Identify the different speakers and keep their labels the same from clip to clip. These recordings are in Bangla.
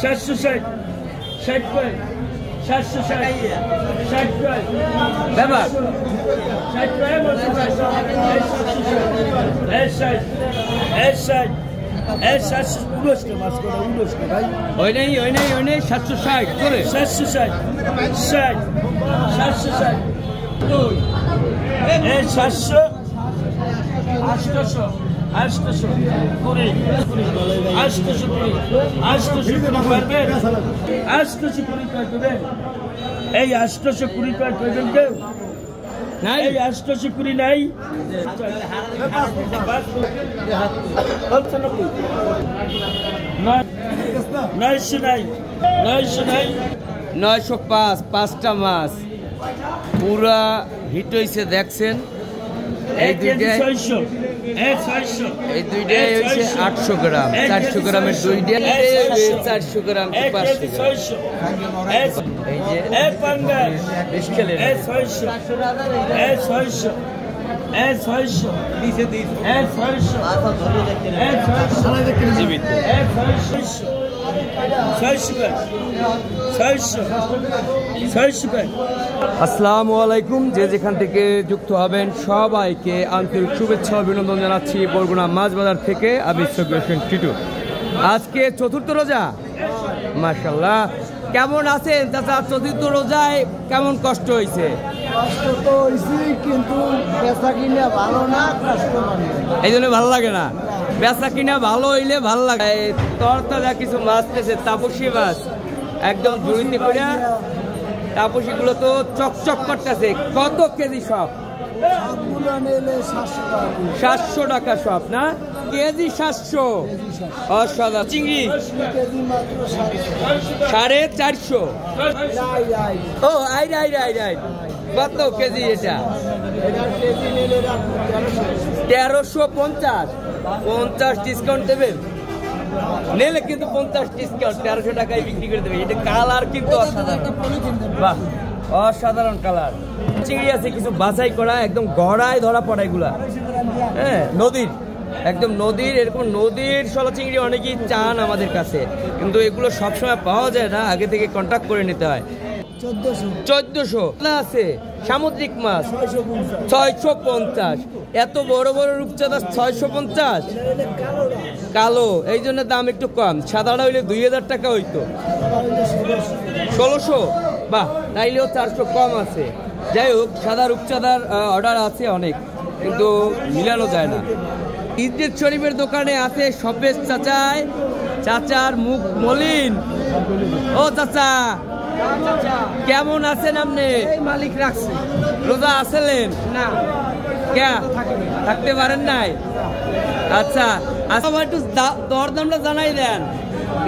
Speaker 1: 760 60 করে 760 60 করে
Speaker 2: ব্যাপার
Speaker 1: 60 করে বলতে এই 60 উনস্কে মাছ করে উনস্কে ভাই
Speaker 2: ওই নেই 760 করে
Speaker 1: 760 60 760 দুই এই 700 800 800 করে 800 করে 800 পারবে 800 করে করবে এই 800 করে করবেন কেউ
Speaker 2: নাই
Speaker 1: এই 800 করে নাই নাই
Speaker 2: 905 পাঁচটা মাছ পুরা হিট হইছে দেখছেন এই দুইটাই হচ্ছে 800 গ্রাম 400 গ্রামের দুইটা 400 গ্রাম 500 গ্রাম এই যে বিস্কেলের জীবিত। আসসালামু আলাইকুম, যে যেখান থেকে যুক্ত হবেন সবাইকে আন্তরিক শুভেচ্ছা অভিনন্দন জানাচ্ছি বরগুনা মাছ বাজার থেকে। আমি সৈয়দ টিটু। আজকে চতুর্থ রোজা, মাশাআল্লাহ। কেমন আছেন চাচা? চতুর্থ রোজায় কেমন কষ্ট হয়েছে?
Speaker 3: কষ্ট তো হয়েছে, কিন্তু বেচা কিনা ভালো না,
Speaker 2: এই জন্য ভালো লাগে না। বেচা কিনা ভালো হইলে ভালো লাগে। তরতাজা কিছু মাছ পেয়েছে, তাপসী মাছ একদম ঝুড়িতে করে। তাপসীগুলো তো চকচক করতেছে। কত কেজি সব? 700 টাকা সব না? কেজি 700। অসাধারণ। চিংড়ি 450। ও আই কত কেজি এটা? 1350। 50 ডিসকাউন্ট দেবেন? নিলে কিন্তু 50 ডিসকাউন্ট, 1300 টাকায় বিক্রি করে দেবে। এটা কালার কিন্তু অসাধারণ, বাহ অসাধারণ কালার। চিংড়ি আছে কিছু বাছাই করা, একদম গড়ায় ধরা পড়া এগুলা। হ্যাঁ, নদীর একদম নদীর, এরকম নদীর শলা চিংড়ি অনেকেই চান আমাদের কাছে, কিন্তু এগুলো সবসময় পাওয়া যায় না, আগে থেকে কন্ট্যাক্ট করে নিতে হয়। 1400 আছে। সামুদ্রিক মাছ 650। এত বড় বড় রূপচাঁদা 650। কালো, এই জন্য দাম একটু কম। সাদাটা হইলে 2000 টাকা হইতো। 1600, বাহ, তাইলেও 400 কম আছে। যাই হোক, সাদা রূপচাঁদার অর্ডার আছে অনেক, কিন্তু মিলানো যায় না। ইদ্রিস শরীফের দোকানে আছে সপেজ চাচায়। চাচার মুখ মলিন। ও চাচা, কেমন আছেন আপনি?
Speaker 3: মালিক রাখছে।
Speaker 2: রোজা আসলেন
Speaker 3: না,
Speaker 2: কে থাকতে পারেন নাই? আচ্ছা, আমার একটু দরদামটা জানাই দেন।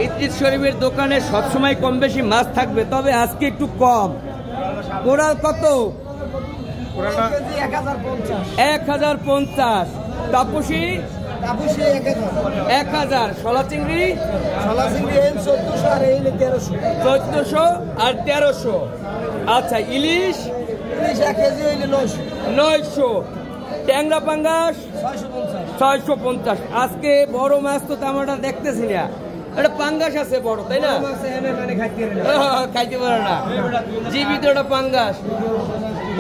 Speaker 2: ইদ্রিস শরীফের দোকানে সবসময় কম বেশি মাছ থাকবে, তবে আজকে একটু কম। কোরাল কত? 1050। তাপসী 1000। শলা চিংড়ি 1400 আর 1300। আচ্ছা, ইলিশ 900। ট্যাংরা পাঙ্গাস 650। আজকে বড় মাছ তো তেমনটা দেখতেছি না। এটা পাঙ্গাস আছে বড়, তাই না? খাইতে পারে না, জীবিত একটা পাঙ্গাস।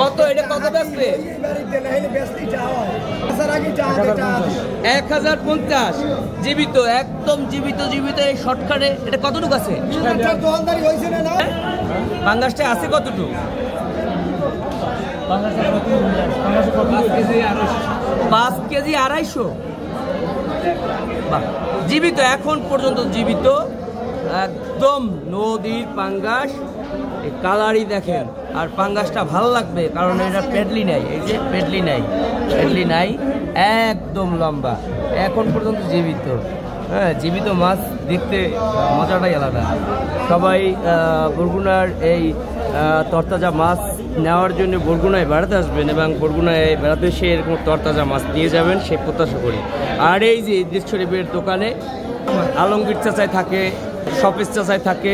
Speaker 2: কত এটা? কত বেচবে? 1050। জীবিত, একদম জীবিত এই শর্টকাটে। এটা কতটুকু আছে? পাঙ্গাসটা আছে কতটুকু? 5 কেজি 250। বাহ, জীবিত, এখন পর্যন্ত জীবিত, একদম নদীর পাঙ্গাস। এই কালারই দেখেন। আর পাঙ্গাসটা ভালো লাগবে কারণ এটা পেডলি নাই। এই যে পেডলি নাই, একদম লম্বা, এখন পর্যন্ত জীবিত। হ্যাঁ, জীবিত মাছ দেখতে মজাটাই আলাদা। সবাই বরগুনার এই তরতাজা মাছ নেওয়ার জন্য বরগুনায় বেড়াতে আসবেন, এবং বরগুনায় বেড়াতে এসে এরকম তরতাজা মাছ নিয়ে যাবেন, সে প্রত্যাশা করি। আর এই যে ইদ্রিস শরীফের দোকানে আলমগীর চাচাই থাকে, সপেজ চাচাই থাকে,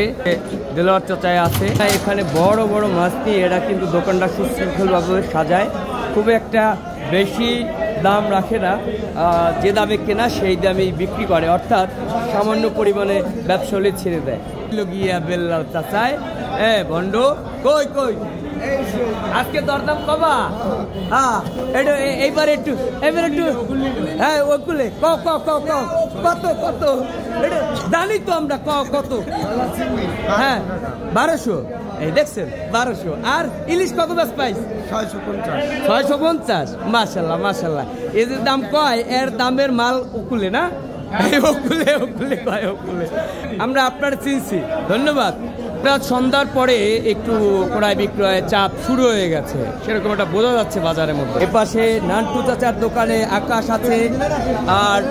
Speaker 2: দেলোয়ার চাচাই আছে। এখানে বড় বড় মাছ নিয়ে এরা কিন্তু দোকানটা সুশৃঙ্খলভাবে সাজায়। খুব একটা বেশি দাম রাখে না, যে দামে কেনা সেই দামেই বিক্রি করে, অর্থাৎ সামান্য পরিমাণে ব্যবসা হলে ছেড়ে দেয়। গিয়া বেল্লার চাচায় বন্ড কই কই আজকে দরদাম কবা? হ্যাঁ এইবার একটু হ্যাঁ ওগুলে কত কত জানি তো আমরা কত। হ্যাঁ 1200, এই দেখছেন 1200। আর ইলিশ কত বেশ পাইস? 650। মাশাল্লাহ মাশাল্লাহ। এই যে দাম কয় এর দামের মাল উকুলে না, ওকুলে কয় ওকুলে। আমরা আপনার চিনছি, ধন্যবাদ। সন্ধ্যার পরে একটু ক্রয় বিক্রয় চাপ শুরু হয়ে গেছে, সেরকম একটা বোঝা যাচ্ছে বাজারের মধ্যে। এপাশে নান্টু চাচার দোকানে আকাশ আছে, আর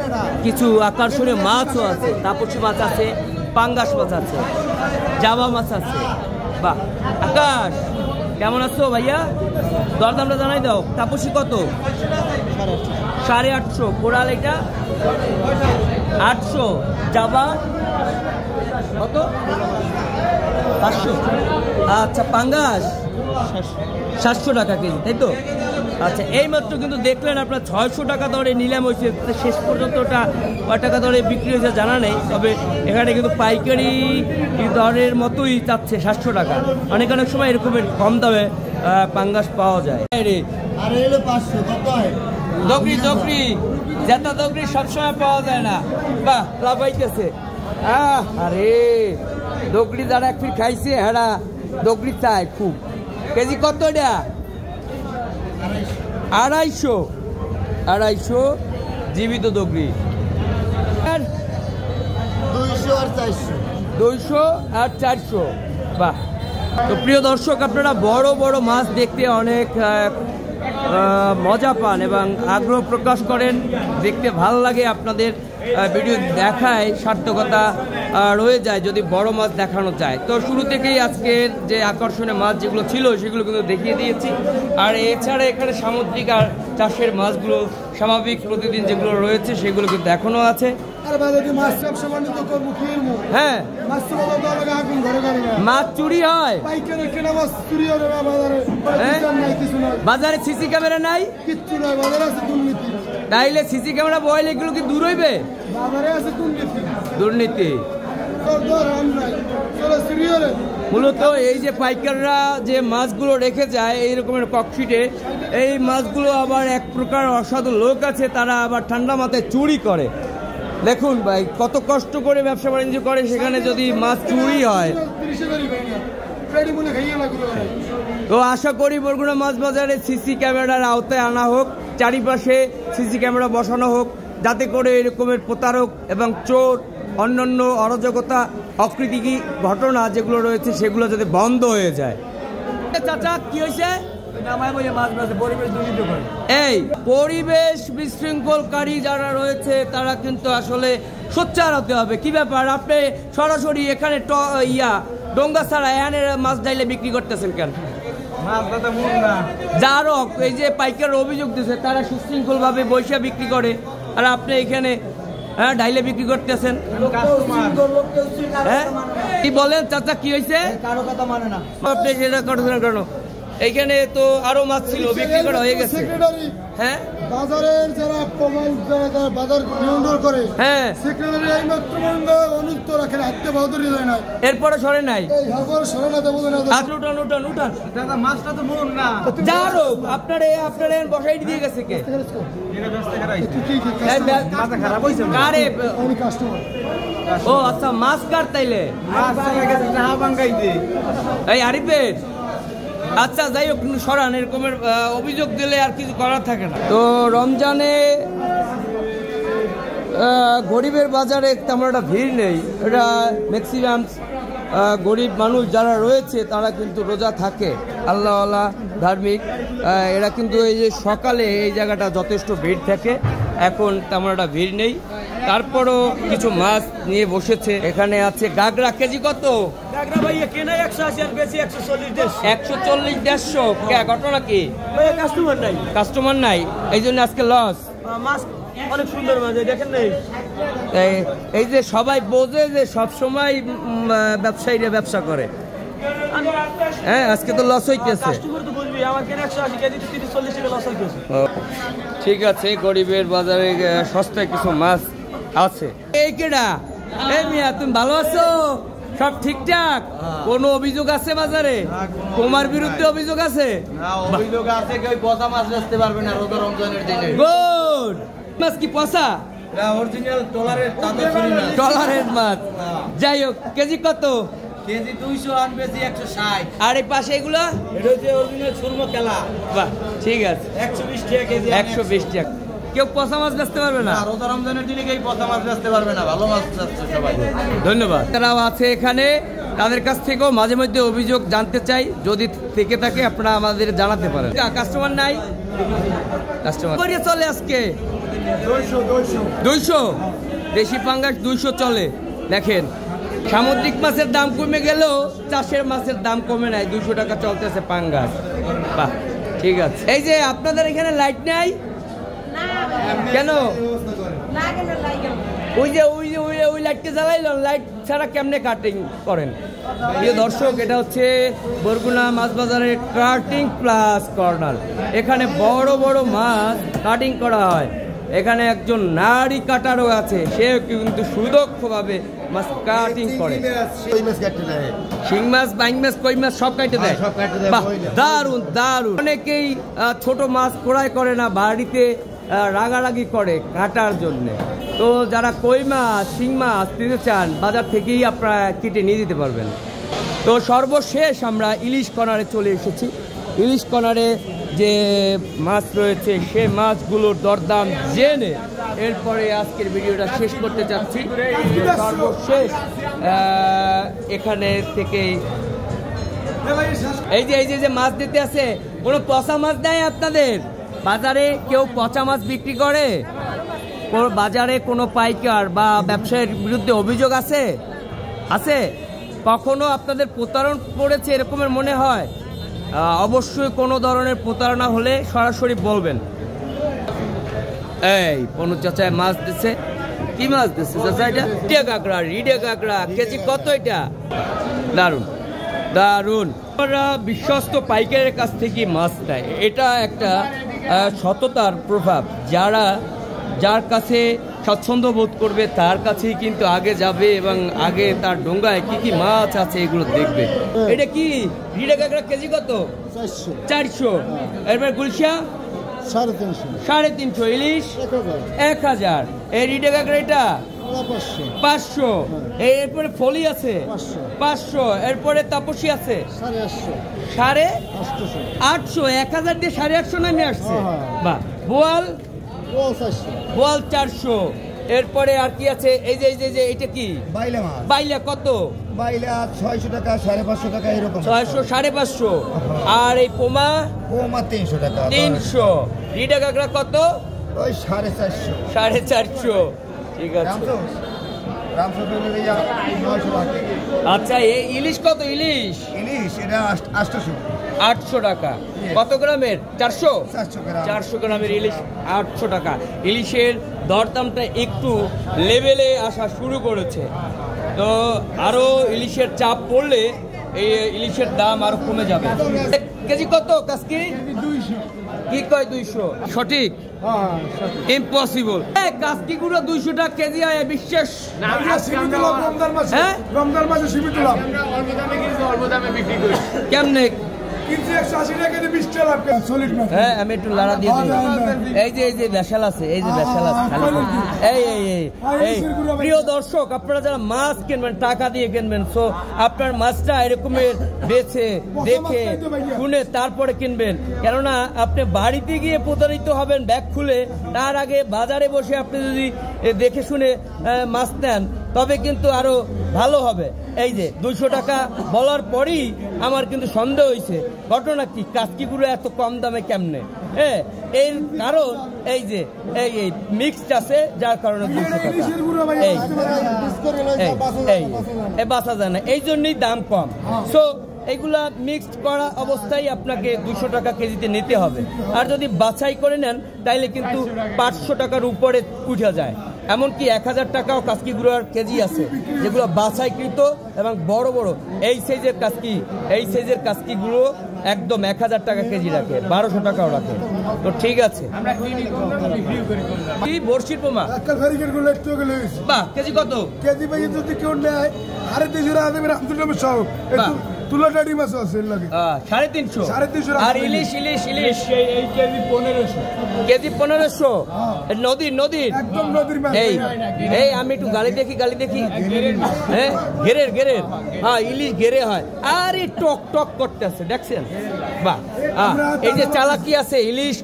Speaker 2: কিছু আকর্ষণীয় মাছও আছে। তাপসী মাছ আছে, পাঙ্গাস মাছ আছে, জাবা মাছ আছে। বাহ, আকাশ কেমন আছো ভাইয়া? দরদামটা জানাই দাও। তাপসী কত? 850। কোরাল এটা 800। জাবা কত? 500। আচ্ছা, পাঙ্গাস 700 টাকা কেজি, তাই তো? আচ্ছা, এইমাত্র কিন্তু দেখলেন আপনার 600 টাকা দরে নিলাম হয়েছে, শেষ পর্যন্ত ওটা কয় টাকা দরে বিক্রি হয়েছে জানা নেই। তবে এখানে কিন্তু পাইকারি দরের মতোই চাচ্ছে 700 টাকা। অনেক সময় এরকমের কম দামে পাঙ্গাস পাওয়া যায়। দগরি জেতা দগরি সবসময় পাওয়া যায় না। বাহ, লাভ হইতেছে। আরে দগরি যারা এক ফির খাইছে হেরা দগরি চায় খুব। কেজি কত এটা? 250 জীবিত দগরি। 200 আর 400। বাহ। তো প্রিয় দর্শক, আপনারা বড় বড় মাছ দেখতে অনেক মজা পান এবং আগ্রহ প্রকাশ করেন, দেখতে ভাল লাগে। আপনাদের ভিডিও দেখায় সার্থকতা রয়ে যায় যদি বড় মাছ দেখানো যায়। তো শুরু থেকেই আজকের যে আকর্ষণীয় মাছ যেগুলো ছিল সেগুলো কিন্তু দেখিয়ে দিয়েছি। আর এছাড়া এখানে সামুদ্রিক আর চাষের মাছগুলো স্বাভাবিক প্রতিদিন যেগুলো রয়েছে সেগুলো কিন্তু এখনো আছে। হ্যাঁ, মাছ চুরি হয় বাজারে। সিসি ক্যামেরা নাই, কিচ্ছু নাই বাজারে, আছে দুর্নীতি। তাইলে সিসি ক্যামেরা বয়লে এগুলো কি দূর হইবে? বাজারে আছে দুর্নীতি। মূলত এই যে পাইকাররা যে মাছগুলো রেখে যায় এই রকমের ককশিটে, এই মাছগুলো আবার এক প্রকার অসাধু লোক আছে, তারা আবার ঠান্ডা মাথায় চুরি করে। দেখুন ভাই, কত কষ্ট করে ব্যবসা বাণিজ্য করে, সেখানে যদি মাছ চুরি হয়। তো আশা করি বরগুনা মাছ বাজারে সিসি ক্যামেরার আওতায় আনা হোক, চারিপাশে সিসি ক্যামেরা বসানো হোক, যাতে করে এরকমের প্রতারক এবং চোর, অন্যান্য অরাজকতা, অকৃতিকী ঘটনা যেগুলো রয়েছে সেগুলো যাতে বন্ধ হয়ে যায়। চাচা কি হয়েছে? এই পরিবেশ বিশৃঙ্খলকারী যারা রয়েছে তারা কিন্তু আসলে সোচ্চার হতে হবে। কি ব্যাপার, আপনি সরাসরি এখানে ডোঙ্গা ছাড়া এখানে মাছ ডাইলে বিক্রি করতেছেন কেন? যারা এই যে পাইকার অভিযোগ দিচ্ছে তারা সুশৃঙ্খল ভাবে বৈশা বিক্রি করে, আর আপনি এখানে ডাইলে বিক্রি করতেছেন। হ্যাঁ, কি বলেন চাচা, কি হয়েছে? কারো কথা মানে না আপনি সেটা করছেন কেন? এইখানে তো আরো মাছ ছিল, বিক্রি করা হয়ে গেছে। হ্যাঁ, বাজারের যারা বাজার নিয়ন্ত্রণ করে, হ্যাঁ, সেক্রেটারি এইমাত্র অনুষ্ঠিত রাখেন, হাতে বাহাদুরি যায় না, এরপরে সরে নাই। মাছটা তো মন না, যারো আপনারে বসাই দিয়ে গেছে কে? ও আচ্ছা, মাছ কার তাইলে এই আরিফের। আচ্ছা, যাই হোক, সরান, এরকমের অভিযোগ দিলে আর কিছু করার থাকে না। তো রমজানে গরিবের বাজারে তেমন একটা ভিড় নেই। এটা ম্যাক্সিমাম গরিব মানুষ যারা রয়েছে তারা কিন্তু রোজা থাকে, আল্লাহওয়ালা, ধার্মিক। এরা কিন্তু এই যে সকালে এই জায়গাটা যথেষ্ট ভিড় থাকে, এখন তেমন একটা ভিড় নেই। তারপরও কিছু মাছ নিয়ে বসেছে। এখানে আছে গাগরা, কেজি কত? গাগরা ভাইয়া কেনা 180 আর বেশি 140, 140-150। ঘটনা কি? কাস্টমার নাই, এই জন্য আজকে লস। মাছ অনেক সুন্দর মাছ, দেখেন নাই? এই যে সবাই বোঝে যে সবসময় ব্যবসায়ীরা ব্যবসা করে, হ্যাঁ, আজকে তো লস হইতেছে। ঠিক আছে, গরিবের বাজারে সস্তায় কিছু মাছ আছে। এই কেডা? এই মিয়া, তুমি ভালো আছো? সব ঠিকঠাক? কোনো অভিযোগ আছে বাজারে? তোমার বিরুদ্ধে অভিযোগ আছে?
Speaker 3: অভিযোগ আছে, কেউ পচা মাছ বেচতে পারবে না রোজা রমজানের দিনে।
Speaker 2: গুড। মাছ কি পচা?
Speaker 3: অরিজিনাল
Speaker 2: টলারের মাছ। যাই হোক, কেজি কত?
Speaker 3: কেজি 200, আন বেশি 160।
Speaker 2: আর এই পাশে এগুলো?
Speaker 3: এটা হচ্ছে অরিজিনাল সুরমা কালা।
Speaker 2: বাহ, ঠিক আছে।
Speaker 3: 120 টাকা কেজি।
Speaker 2: 120 টাকা। কেউ পচা মাছ বেচতে পারবে না?
Speaker 3: রোজা রমজানের দিনে কেউ পচা মাছ বেচতে পারবে না, ভালো মাছ বেচছে সবাই।
Speaker 2: ধন্যবাদ। তারাও আছে এখানে, তাদের কাছ থেকেও মাঝে মধ্যে অভিযোগ জানতে চাই, যদি থেকে থাকে আপনারা আমাদের জানাতে পারেন। কাস্টমার নাই? কাস্টমার করিয়ে চলে আজকে 200 দেশি পাঙ্গাস 200 চলে। দেখেন, সামুদ্রিক মাছের দাম কমে গেলেও চাষের মাছের দাম কমে নাই, 200 টাকা চলতেছে পাঙ্গাস। বাহ, ঠিক আছে। এই যে আপনাদের এখানে লাইট নাই কেন? ওই লাইটকে জ্বালাইল, লাইট ছাড়া কেমনে কাটিং করেন? প্রিয় দর্শক, এটা হচ্ছে বরগুনা মাছ বাজারের কাটিং প্লাস কর্নার। এখানে বড় বড় মাছ কাটিং করা হয়। এখানে একজন নারী কাটারও আছে, সে কিন্তু সুদক্ষভাবে মাছ কাটিং করে। শিং মাছ, বাইং মাছ, কই মাছ সব কাটে দেয়। বাহ, দারুন দারুন। অনেকেই ছোট মাছ ক্রয় করে না, বাড়িতে রাগারাগি করে কাটার জন্য। তো যারা কই মাছ, শিং মাছ নিতে চান, বাজার থেকেই আপনারা কেটে নিয়ে যেতে পারবেন। তো সর্বশেষ আমরা ইলিশ কর্নারে চলে এসেছি। ইলিশ কর্নারে যে মাছ রয়েছে, সে মাছগুলোর দরদাম জেনে এরপরে আজকের ভিডিওটা শেষ করতে চাচ্ছি। সর্বশেষ এখানে থেকে এই যে মাছ দিতে আছে, কোনো পচা মাছ দেয় আপনাদের বাজারে? কেউ পচা মাছ বিক্রি করে? বাজারে কোনো পাইকার বা ব্যবসায়ীর বিরুদ্ধে অভিযোগ আছে? কখনো আপনাদের প্রতারণ পড়েছে এরকমের মনে হয়? অবশ্যই কোনো ধরনের প্রতারণা হলে সরাসরি বলবেন। এই পনু চাচা মাছ দিচ্ছে। কি মাছ দিচ্ছে চাচা? এটা রিডে কাঁকড়া। রিডে কাঁকড়া কেজি কত? এটা দারুন দারুন। আমরা বিশ্বস্ত পাইকারের কাছ থেকে মাছ নেয়, এটা একটা সততার প্রভাব। যার কাছে স্বচ্ছন্দ বোধ করবে তার কাছেই কিন্তু আগে যাবে এবং আগে তার ডোঙ্গায় কি কি মাছ আছে এগুলো দেখবে। এটা কি রিডে কাঁকড়া কেজি কত? 400। এরপর গুলশা 350। ইলিশ 1000। এই রিডে কাঁকড়া এটা 500। এরপরে ফলি আছে 500। এরপরে তাপসী আছে 850। 1000 দিয়ে 850 নামে আসছে। বাহ। বোয়াল 400। এরপরে আর কি আছে? এই যে এটা কি? বাইলা কত?
Speaker 3: বাইলা 600 টাকা, 550 টাকা এরকম।
Speaker 2: 600, 550। আর এই পোমা
Speaker 3: 300 টাকা।
Speaker 2: 300। রিডে কাঁকড়া কত?
Speaker 3: ওই 450।
Speaker 2: 450। ঠিক আছে। আচ্ছা, এই ইলিশ কত? ইলিশ
Speaker 3: এটা
Speaker 2: 800 টাকা। কত গ্রামের? 400 গ্রামের ইলিশ 800 টাকা। ইলিশের দরদামটা একটু লেভেলে আসা শুরু করেছে, তো আরো ইলিশের চাপ পড়লে এই ইলিশের দাম আরো কমে যাবে। কেজি কত কাসকি? 200। কি কয় 200? সঠিক? ইম্পসিবল। কাসকি গুঁড়ো 200 টাকা কেজি হয়, বিশ্বাস? কেমনে? হ্যাঁ, আমি একটু লাড়া দিয়ে দিই। এই যে ভেসাল আছে, এই প্রিয় দর্শক, আপনারা যারা মাছ কিনবেন টাকা দিয়ে কিনবেন, সো আপনার মাছটা এরকমের বেছে দেখে শুনে তারপরে কিনবেন, কেননা আপনি বাড়িতে গিয়ে প্রতারিত হবেন ব্যাগ খুলে। তার আগে বাজারে বসে আপনি যদি দেখে শুনে মাছ নেন তবে কিন্তু আরো ভালো হবে। এই যে 200 টাকা বলার পরই আমার কিন্তু সন্দেহ হয়েছে, ঘটনা কি কাসকি গুঁড়ো এত কম দামে কেমনে? এর কারণ এই যে এই মিক্সড আছে, যার কারণে 200 টাকা এই বাঁচা যায় না, এই জন্যই দাম কম। সো এইগুলা মিক্সড করা অবস্থায় আপনাকে 200 টাকা কেজিতে নিতে হবে। আর যদি বাছাই করে নেন তাইলে কিন্তু 500 টাকার উপরে উঠে যায়। এমনকি 1000 টাকাও কাসকি গুঁড়োর কেজি আছে, যেগুলো বাছাইকৃত এবং বড় বড় এই সাইজের কাসকি গুঁড়ো একদম 1000 টাকা কেজি রাখে, 1200 টাকাও রাখে। তো ঠিক আছে, কি বর্ষির পোমা বাহ, কেজি কত?
Speaker 3: কেজি ভাই যদি কেউ নেয় 350 তুলাটারি মাছ আছে লাগে
Speaker 2: 350। আর ইলিশ ইলিশ ইলিশ এই কেজি 1500 নদীর
Speaker 3: একদম নদীর মাছ।
Speaker 2: এই আমি একটু গালি দেখি হ্যাঁ, গেরের হ্যাঁ, ইলিশ গেরে হয়। আর এই টক টক করতেছে, দেখছেন? বাহ, এই যে চালাকি আছে ইলিশ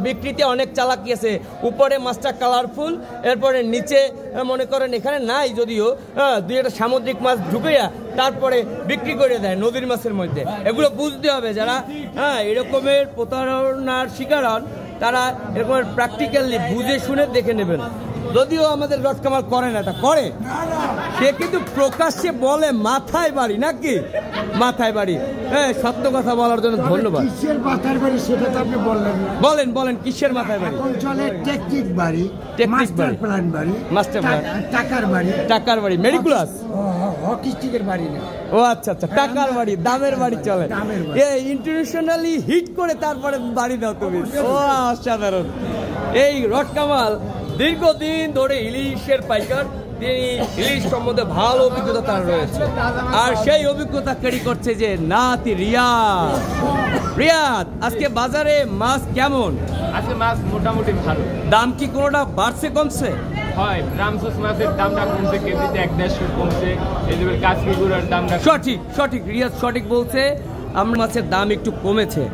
Speaker 2: বিক্রিতে, অনেক চালাকি আছে। উপরে মাছটা কালারফুল, এরপরে নিচে মনে করেন এখানে নাই যদিও, দুই একটা সামুদ্রিক মাছ ঢুকিয়া তারপরে বিক্রি করে দেয় নদীর মাছের মধ্যে। এগুলো বুঝতে হবে যারা এরকমের প্রতারণার শিকার হন, তারা এরকম প্র্যাকটিক্যালি বুঝে শুনে দেখে নেবেন। যদিও আমাদের রটকামাল করে না, তা করে, সে কিন্তু প্রকাশ্যে বলে মাথায় বাড়ি, নাকি মাথায় বাড়ি। হ্যাঁ, সত্য কথা বলার জন্য ধন্যবাদ।
Speaker 3: কিসের মাথায় বাড়ি সেটা তো আপনি
Speaker 2: বলেন কিসের মাথায় বাড়ি?
Speaker 3: টেকনিক বাড়ি, মাস্টার প্ল্যান বাড়ি, টাকার বাড়ি, মেডিকুলাস হকি স্টিকের বাড়ি না।
Speaker 2: ও আচ্ছা, টাকার বাড়ি, দামের বাড়ি চলে, ইন্টারন্যাশনালি হিট করে তারপরে বাড়ি দাও তুমি। ও অসাধারণ। এই রটকামাল দীর্ঘদিন ধরে ইলিশের পাইকার, তিনি ইলিশ সম্বন্ধে ভালো অভিজ্ঞতা তার রয়েছে, আর সেই অভিজ্ঞতা ক্যারি করছে যে নাতি রিয়াদ। আজকে বাজারে মাছ কেমন?
Speaker 4: আজকে মাছ মোটামুটি ভালো।
Speaker 2: দাম কি কোনোটা বাড়ছে কমছে?
Speaker 4: হয়, রামসুস মাছের দামটা কমছে, কেজিতে 1-1.5 কমছে। এই যে কাশ্মীরের দামটা
Speaker 2: সঠিক রিয়াদ সঠিক বলছে, আমরা মাছের দাম একটু কমেছে।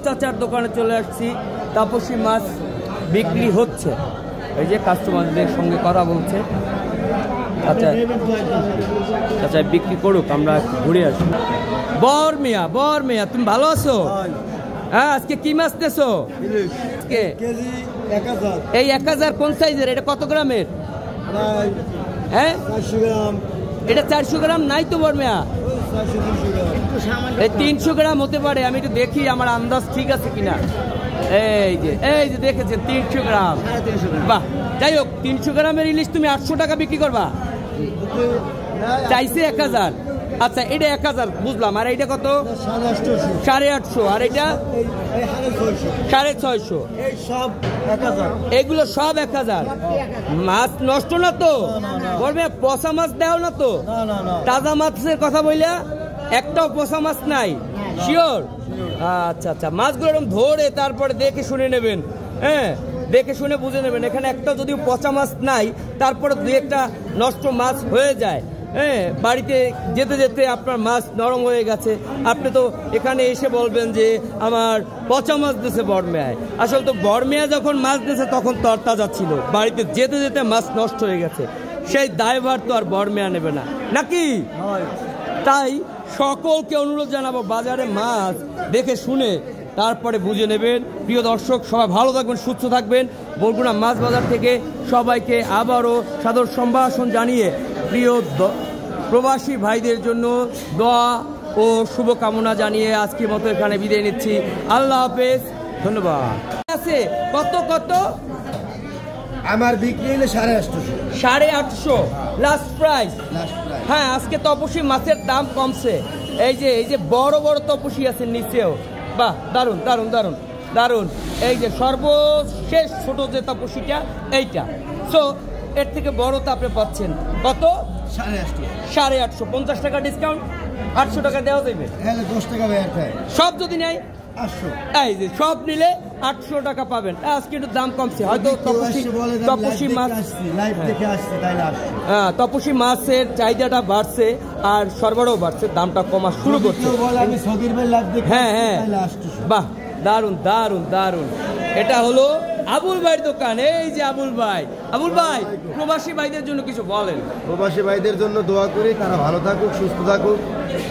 Speaker 2: চাচার দোকানে চলে আসছি, তাপসী মাছ বিক্রি হচ্ছে। এই যে কাস্টমারদের সঙ্গে কথা বলছে। আচ্ছা বিক্রি করুক, আমরা ঘুরে আসি। বর মিয়া তুমি ভালো আছো? হ্যাঁ, আজকে কি মাছ নেছো? এই 1000 কোন সাইজের? এটা কত গ্রামের? হ্যাঁ,
Speaker 3: 400 গ্রাম।
Speaker 2: এটা 400 গ্রাম নাই তো বর মিয়া? 300 গ্রাম হতে পারে, আমি একটু দেখি আমার আন্দাজ ঠিক আছে কিনা। এই যে দেখেছেন 300 গ্রাম। বাহ, যাই হোক, 300 গ্রামের ইলিশ তুমি 800 টাকা বিক্রি করবা? চাইছে 1000। আচ্ছা, এটা 1000 বুঝলাম, আর এইটা কত? 850। আর এটা 650। এগুলো সব 1000। মাছ নষ্ট না তো? বলবে পচা মাছ দেও না তো? তাজা মাছের কথা বললে একটাও পচা মাছ নাই? শিওর? আচ্ছা, মাছগুলো এরকম ধরে তারপরে দেখে শুনে নেবেন। হ্যাঁ, দেখে শুনে বুঝে নেবেন। এখানে একটা যদিও পচা মাছ নাই, তারপরে দুই একটা নষ্ট মাছ হয়ে যায়। হ্যাঁ, বাড়িতে যেতে যেতে আপনার মাছ নরম হয়ে গেছে, আপনি তো এখানে এসে বলবেন যে আমার পচা মাছ দিয়েছে বড়মেয়ায়। আসলে তো বড়মেয়া যখন মাছ দিয়েছে তখন তরতাজা ছিল, বাড়িতে যেতে যেতে মাছ নষ্ট হয়ে গেছে, সেই দায়ভার তো আর বড়মেয়া নেবে না, নাকি? তাই সকলকে অনুরোধ জানাবো, বাজারে মাছ দেখে শুনে তারপরে বুঝে নেবেন। প্রিয় দর্শক, সবাই ভালো থাকবেন, সুস্থ থাকবেন। বরগুনা মাছ বাজার থেকে সবাইকে আবারও সাদর সম্ভাষণ জানিয়ে প্রিয় প্রবাসী ভাইদের জন্য দোয়া ও শুভকামনা জানিয়ে আজকের মতো এখানে বিদায় নিচ্ছি। আল্লাহ হাফেজ, ধন্যবাদ। আছে কত?
Speaker 3: আমার বিক্রি হলে 850।
Speaker 2: 850 লাস্ট প্রাইস। হ্যাঁ, আজকে তপসী মাছের দাম কমছে। এই যে বড় বড় তপসী আছে নিচেও। বাহ, দারুন। এই যে সর্বশেষ ছোট যে তপসীটা এইটা, সো এর থেকে বড় তো আপনি পাচ্ছেন কত? 850। 50 টাকা ডিসকাউন্ট, 800 টাকা দেওয়া যাবে।
Speaker 3: 10 টাকা
Speaker 2: সব যদি নেয় 800। এই যে সব নিলে 800 টাকা পাবেন। আজকে একটু দাম কমছে, হয়তো তপসী মাছ, হ্যাঁ, তপসী মাছের চাহিদাটা বাড়ছে আর সরবরাহ বাড়ছে, দামটা কমা শুরু করছে। হ্যাঁ, বাহ, দারুন। এটা হলো আবুল ভাইয়ের দোকান। এই যে আবুল ভাই, প্রবাসী ভাইদের জন্য কিছু বলেন।
Speaker 3: প্রবাসী ভাইদের জন্য দোয়া করি, তারা ভালো থাকুক, সুস্থ থাকুক,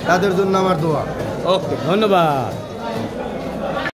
Speaker 3: তাদের জন্য আমার দোয়া।
Speaker 2: ওকে, ধন্যবাদ।